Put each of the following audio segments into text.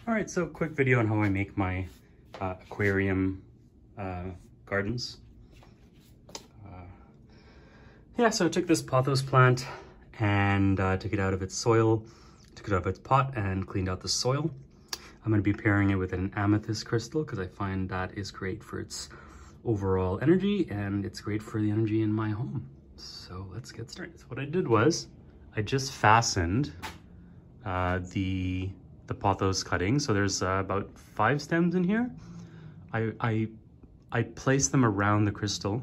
All right, so quick video on how I make my aquarium gardens. Yeah, so I took this pothos plant and took it out of its soil, took it out of its pot and cleaned out the soil. I'm going to be pairing it with an amethyst crystal because I find that is great for its overall energy and it's great for the energy in my home. So let's get started. So what I did was I just fastened the pothos cutting. So there's about 5 stems in here. I placed them around the crystal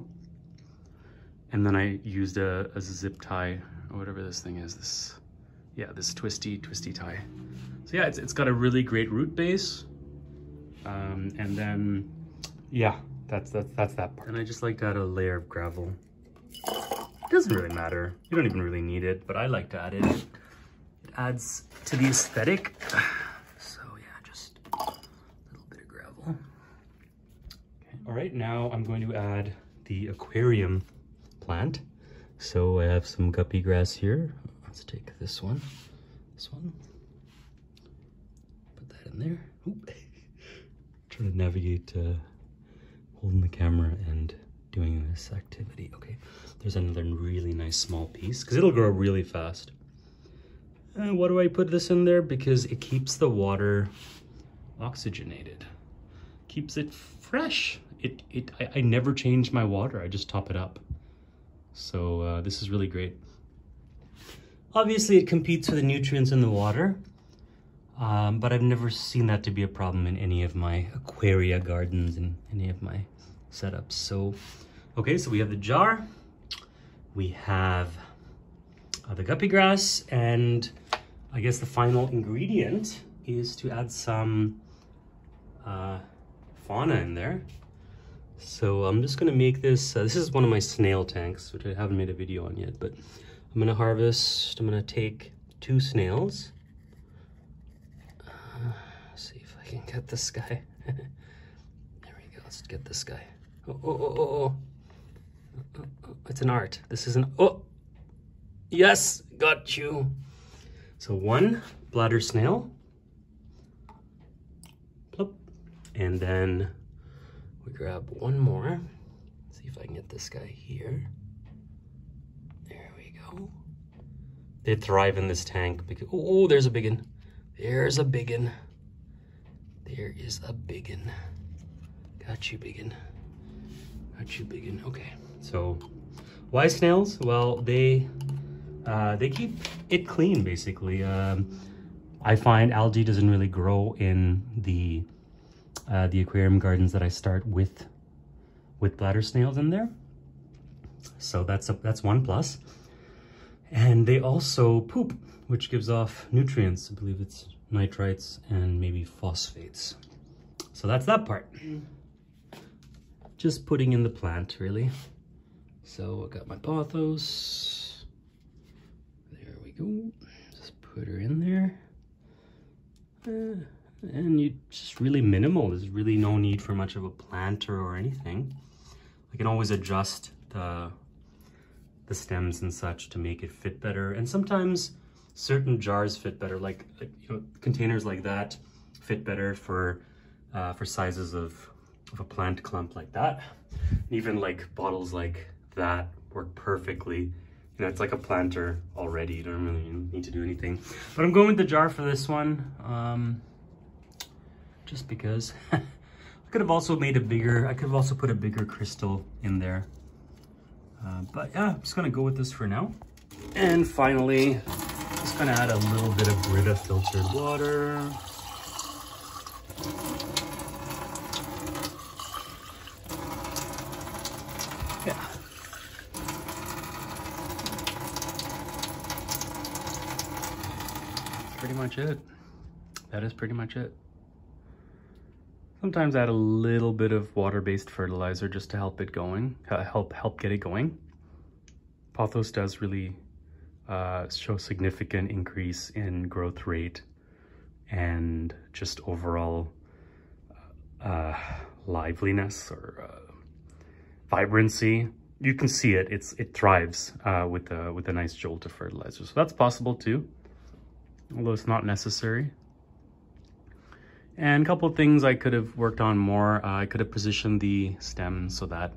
and then I used a zip tie or whatever this thing is. This twisty tie. So yeah, it's got a really great root base. And then, yeah, that's that part. And I just like to add a layer of gravel. It doesn't really matter. You don't even really need it, but I like to add it. It adds to the aesthetic. So yeah, just a little bit of gravel. Okay. All right, now I'm going to add the aquarium plant. So I have some guppy grass here. Let's take this one. Put that in there. Oop. Trying to navigate holding the camera and doing this activity. Okay, there's another really nice small piece because it'll grow really fast. And why do I put this in there? Because it keeps the water oxygenated, keeps it fresh. I never change my water. I just top it up. So this is really great. Obviously, it competes for the nutrients in the water, but I've never seen that to be a problem in any of my aquaria gardens and any of my setups. So, okay, so we have the jar, we have the guppy grass, and I guess the final ingredient is to add some fauna in there. So I'm just gonna make this, this is one of my snail tanks, which I haven't made a video on yet, but I'm gonna take 2 snails. See if I can get this guy. There we go, let's get this guy. Oh. It's an art. This is oh, yes, got you. So 1 bladder snail. Plop. And then we grab 1 more. See if I can get this guy here. There we go. They thrive in this tank because, oh, there's a big one. There's a big one. There is a big one. Got you, big one. Got you, big one. Okay. So, why snails? Well, they keep it clean, basically. I find algae doesn't really grow in the aquarium gardens that I start with bladder snails in there. So that's 1 plus. And they also poop, which gives off nutrients. I believe it's nitrites and maybe phosphates. So that's that part. Just putting in the plant, really. So I got my pothos. There we go. Just put her in there. And you just really minimal. There's really no need for much of a planter or anything. I can always adjust the stems and such to make it fit better. And sometimes certain jars fit better, like containers like that fit better for sizes of a plant clump like that. Even like bottles like that work perfectly. It's like a planter already. You don't really need to do anything. But I'm going with the jar for this one, just because. I could have also made I could have also put a bigger crystal in there. But yeah, I'm just gonna go with this for now. And finally, just gonna add a little bit of Brita filtered water. Yeah. Pretty much it. That is pretty much it. Sometimes add a little bit of water-based fertilizer just to help it going, help get it going. Pothos does really show significant increase in growth rate and just overall liveliness or vibrancy. You can see it. It thrives with a nice jolt of fertilizer. So that's possible too, although it's not necessary. And a couple of things I could have worked on more. I could have positioned the stems so that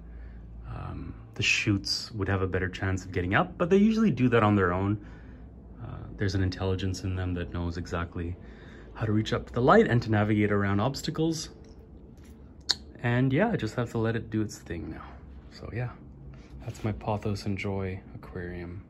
the shoots would have a better chance of getting up, but they usually do that on their own. There's an intelligence in them that knows exactly how to reach up to the light and to navigate around obstacles. And yeah, I just have to let it do its thing now. So yeah, that's my Pothos and Joy aquarium.